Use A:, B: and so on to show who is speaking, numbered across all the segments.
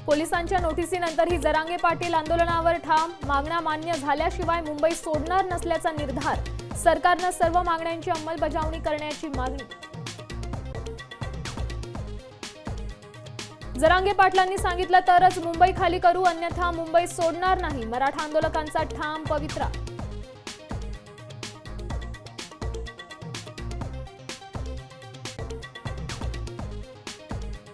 A: पोलिसांच्या नोटिसीनंतरही जरांगे पाटील आंदोलनावर ठाम. मागण्या मान्य झाल्याशिवाय मुंबई सोडणार नसल्याचा निर्धार. सरकारनं सर्व मागण्यांची अंमलबजावणी करण्याची मागणी. जरांगे पाटलांनी सांगितलं तरच मुंबई खाली करू, अन्यथा मुंबई सोडणार नाही. मराठा आंदोलकांचा ठाम पवित्रा.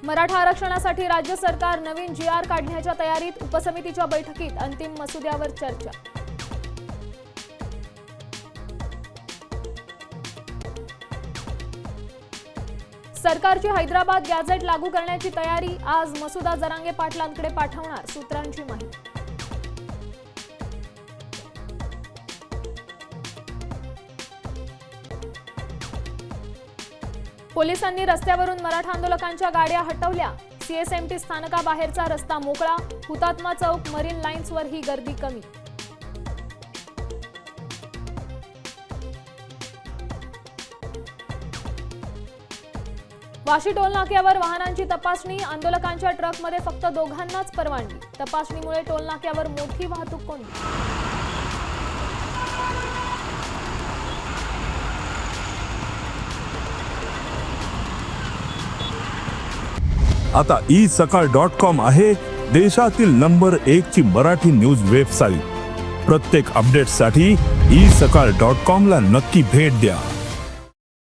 A: मराठा आरक्षणासाठी राज्य सरकार नवीन GR काढण्याच्या तयारीत. उपसमितीच्या बैठकीत अंतिम मसुद्यावर चर्चा. सरकारची हैदराबाद गॅझेट लागू करण्याची तयारी. आज मसुदा जरांगे पाटलांकडे पाठवणार, सूत्रांची माहिती. पोलिसांनी रस्त्यावरून मराठा आंदोलकांच्या गाड्या हटवल्या. CSMT स्थानकाबाहेरचा रस्ता मोकळा. हुतात्मा चौक, मरीन लाईन्सवर ही गर्दी कमी. वाशी टोल नाक्यावर वाहनांची तपासणी. आंदोलकांच्या ट्रकमध्ये फक्त दोघांनाच परवानगी. तपासणीमुळे टोल नाक्यावर मोठी वाहतूक कोंडी.
B: आता isakal.com आहे देशातील नंबर 1 ची मराठी न्यूज वेबसाईट. प्रत्येक अपडेटसाठी isakal.com ला नक्की भेट द्या.